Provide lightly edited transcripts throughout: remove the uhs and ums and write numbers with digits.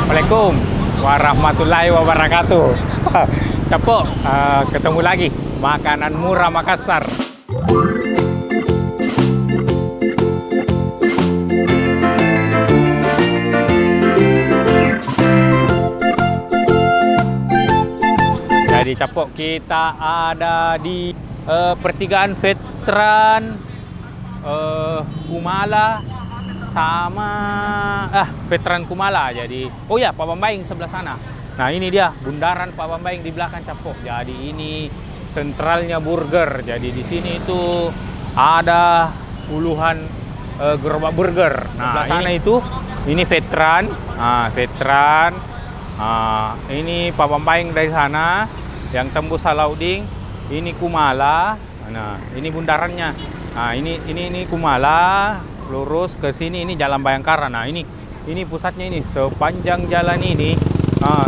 Assalamualaikum warahmatullahi wabarakatuh. Capok, ketemu lagi makanan murah Makassar. Jadi Capok, kita ada di pertigaan Veteran Kumala sama Veteran Kumala. Jadi oh ya, Pak Bambaing sebelah sana. Nah ini dia bundaran Pak Bambaing di belakang Capok. Jadi ini sentralnya burger. Jadi di sini itu ada puluhan gerobak burger. Nah sana itu ini Veteran, Veteran. Ini Pak Bambaing dari sana yang tembus Salauding. Ini Kumala. Nah ini bundarannya. Nah ini Kumala. Lurus ke sini, ini Jalan Bayangkara. Nah ini pusatnya, ini sepanjang jalan ini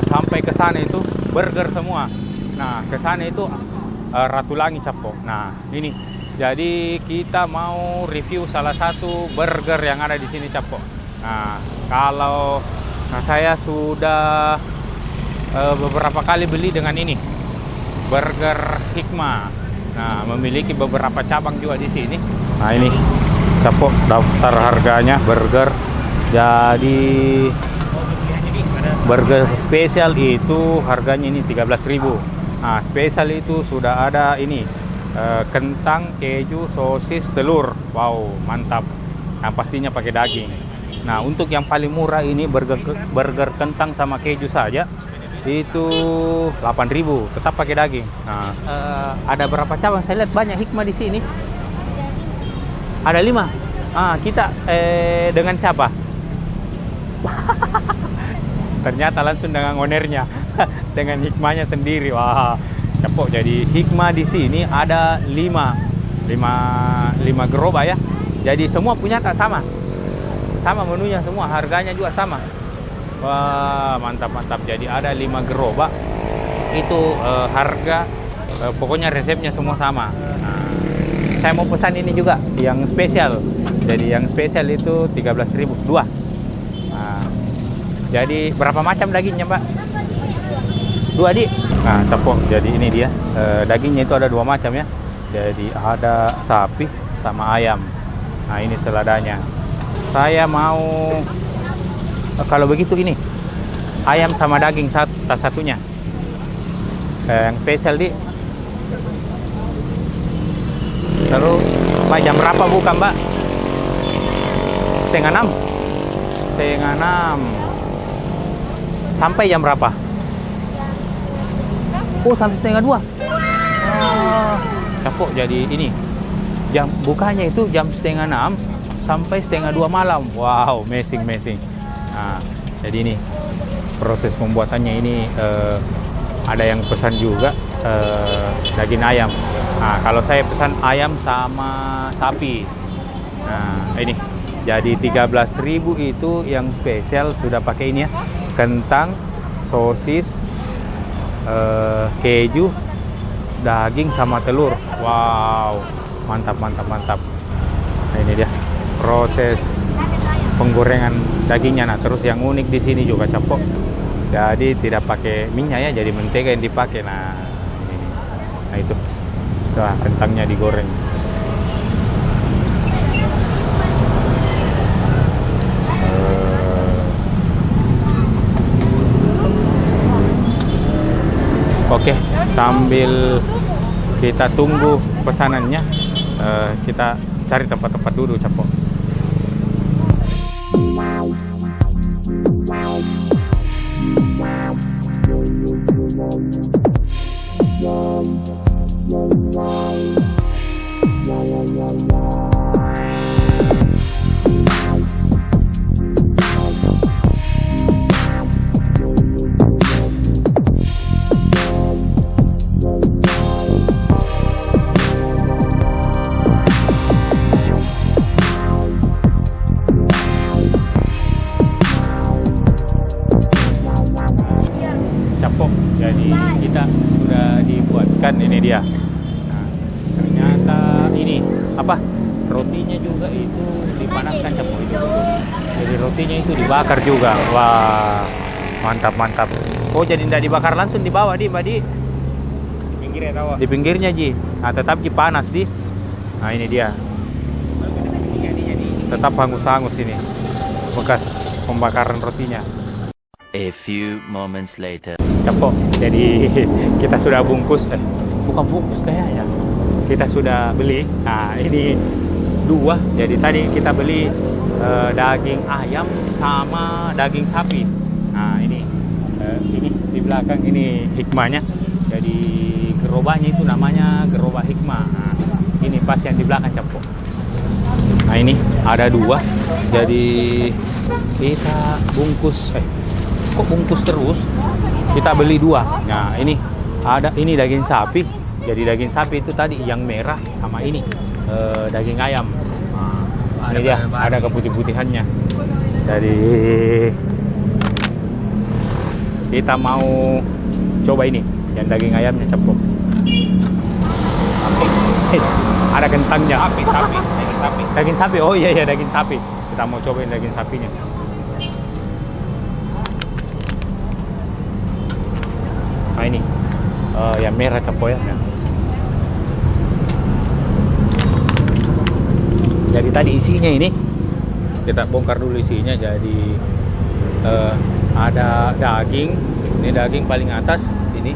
sampai ke sana itu burger semua. Nah ke sana itu Ratulangi Capok. Nah ini jadi kita mau review salah satu burger yang ada di sini Capok. Nah saya sudah beberapa kali beli dengan ini burger Hikmah. Nah memiliki beberapa cabang juga di sini. Nah ini Capok daftar harganya burger. Jadi burger spesial itu harganya ini 13.000. Nah, spesial itu sudah ada ini kentang, keju, sosis, telur. Wow, mantap. Nah, pastinya pakai daging. Nah, untuk yang paling murah ini burger kentang sama keju saja itu 8.000, tetap pakai daging. Nah, ada berapa cabang? Saya lihat banyak Hikmah di sini. Ada 5. Kita dengan siapa? Ternyata langsung dengan ownernya, dengan Hikmahnya sendiri. Wah, Capok. Jadi Hikmah di sini ada 5 gerobak ya. Jadi semua punya tak sama menunya, semua harganya juga sama. Wah, mantap. Jadi ada 5 gerobak itu harga pokoknya resepnya semua sama. Nah, saya mau pesan ini juga yang spesial. Jadi yang spesial itu 13.000 2. Nah, jadi berapa macam dagingnya, Mbak? 2, Dik. Nah, Capok. Jadi ini dia dagingnya itu ada 2 macam ya. Jadi ada sapi sama ayam. Nah, ini seladanya. Saya mau kalau begitu ini ayam sama daging satunya. Yang spesial, Dik. Terus Mbak, jam berapa buka, Mbak? 5:30. 5:30. Sampai jam berapa? Oh, sampai 1:30. Capok. Jadi ini jam bukanya itu jam 5:30 sampai 1:30 malam. Wow, amazing. Nah, jadi ini proses pembuatannya ini ada yang pesan juga daging ayam. Nah, kalau saya pesan ayam sama sapi. Nah, ini jadi 13.000 itu yang spesial sudah pakai ini ya. Kentang, sosis, keju, daging sama telur. Wow, mantap. Nah, ini dia proses penggorengan dagingnya. Nah, terus yang unik di sini juga Capok. Jadi tidak pakai minyak ya, jadi mentega yang dipakai. Nah, ini. Nah itu. Nah, kentangnya digoreng. Oke, sambil kita tunggu pesanannya, kita cari tempat-tempat dulu Capok. Ini dia. Nah, ternyata ini apa? Rotinya juga itu dipanaskan Capok itu. Jadi rotinya itu dibakar juga. Wah, Mantap, mantap. Oh, jadi tidak dibakar langsung di bawah, Mbak Di. Pinggirnya tahu. Di pinggirnya, Ji. Nah, tetap Ji panas, Di. Nah, ini dia. Tetap hangus-hangus ini. Bekas pembakaran rotinya. A few moments later. Cepok. Jadi kita sudah bungkus. Bukan bungkus kayaknya. Kita sudah beli. Nah, ini 2. Jadi tadi kita beli daging ayam sama daging sapi. Nah, ini di belakang ini hikmahnya. Jadi gerobaknya itu namanya gerobak hikmah. Nah, ini pas yang di belakang Cepok. Nah, ini ada 2. Jadi kita bungkus. Kok bungkus terus? Kita beli 2. Nah, ini ada daging sapi. Jadi daging sapi itu tadi yang merah sama ini daging ayam. Nah, ini dia ada keputih-putihannya. Jadi kita mau coba ini yang daging ayamnya Cepok. Ada kentangnya. Daging sapi. Oh iya daging sapi. Kita mau cobain daging sapinya. Nah, ini yang merah Cepok ya. Jadi tadi isinya ini kita bongkar dulu isinya. Jadi ada daging. Ini daging paling atas. Ini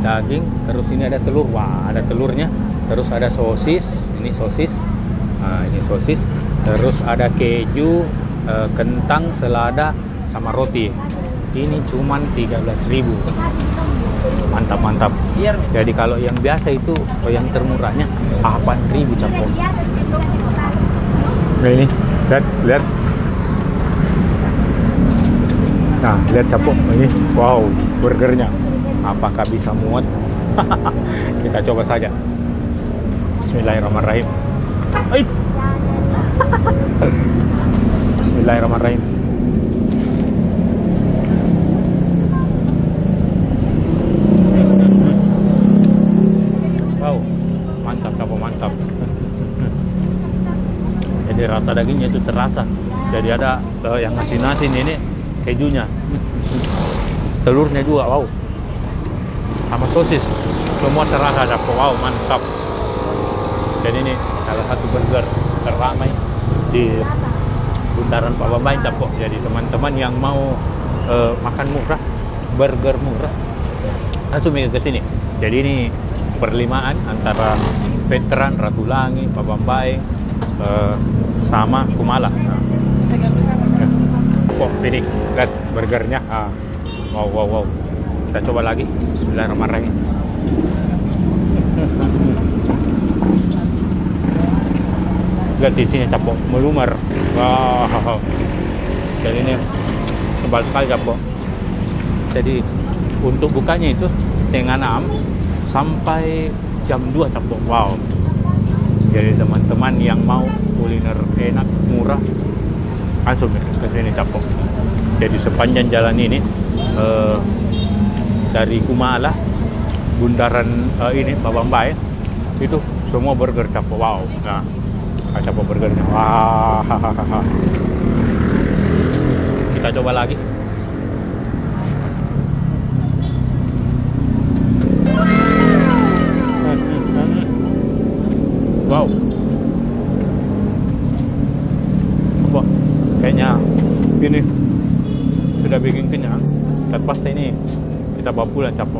daging. Terus ini ada telur. Wah, ada telurnya. Terus ada sosis. Ini sosis. Nah, ini sosis. Terus ada keju, kentang, selada, sama roti. Ini cuman 13.000. Mantap. Jadi kalau yang biasa itu yang termurahnya 8.000 Cepok. Nah, ini lihat. Nah, lihat Cepok ini. Wow, burgernya. Apakah bisa muat? Kita coba saja. Bismillahirrahmanirrahim. Bismillahirrahmanirrahim. Wow, mantap Cepok, mantap. Jadi rasa dagingnya itu terasa. Jadi ada yang asin-asin ini kejunya. Telurnya juga, wow. Sama sosis. Semua terasa Cepok. Wow, mantap. Dan ini salah satu burger teramai di bundaran Pak Bambaing Cepok. Jadi teman-teman yang mau makan murah, burger murah, langsung ke sini. Jadi ini perlimaan antara Veteran, Ratulangi, Pak Bambaing, sama Kumala. Nah. Kok ini lihat burgernya. Wow. Kita coba lagi. Bismillahirrahmanirrahim. Lihat di sini Cepok melumer. Wow. Jadi ini tebal sekali Cepok. Jadi untuk bukanya itu 5:30 sampai jam 2 Cepok. Wow. Jadi teman-teman yang mau kuliner enak, murah, langsung ke sini Cepok. Jadi sepanjang jalan ini dari Kumala, bundaran ini Pak Bambaing, itu semua burger Cepok. Wow. Nah, Cepok burgernya. Wah. Kita coba lagi. Wow. Wah, kayaknya ini sudah bikin kenyang. Dan pasti ini kita bawa pulang Cepok.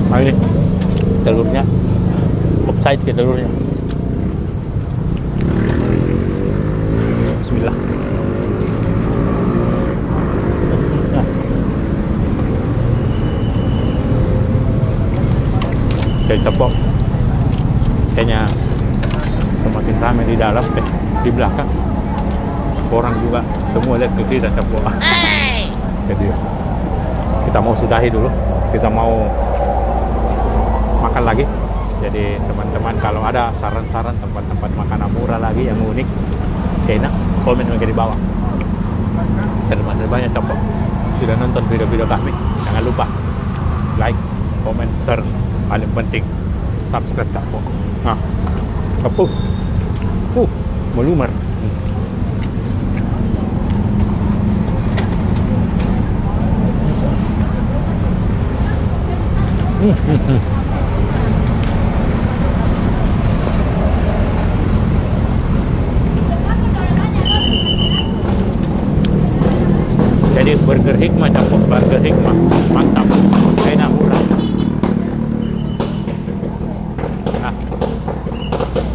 Nah, ini telurnya, offside ke telurnya. Bismillah. Nah. Kayak Cepok. Kayaknya semakin ramai di dalam deh, di belakang. Orang juga semua lihat ke kita Cepok. Jadi kita mau sudahi dulu. Kita mau makan lagi. Jadi teman-teman kalau ada saran-saran tempat-tempat makanan murah lagi yang unik, enak, komen lagi di bawah. Terima kasih banyak Cepok sudah nonton video-video kami. Jangan lupa like, komen, share, paling penting subscribe Cepok. Nah, melumer. Jadi burger hikmah, campur burger hikmah, mantap.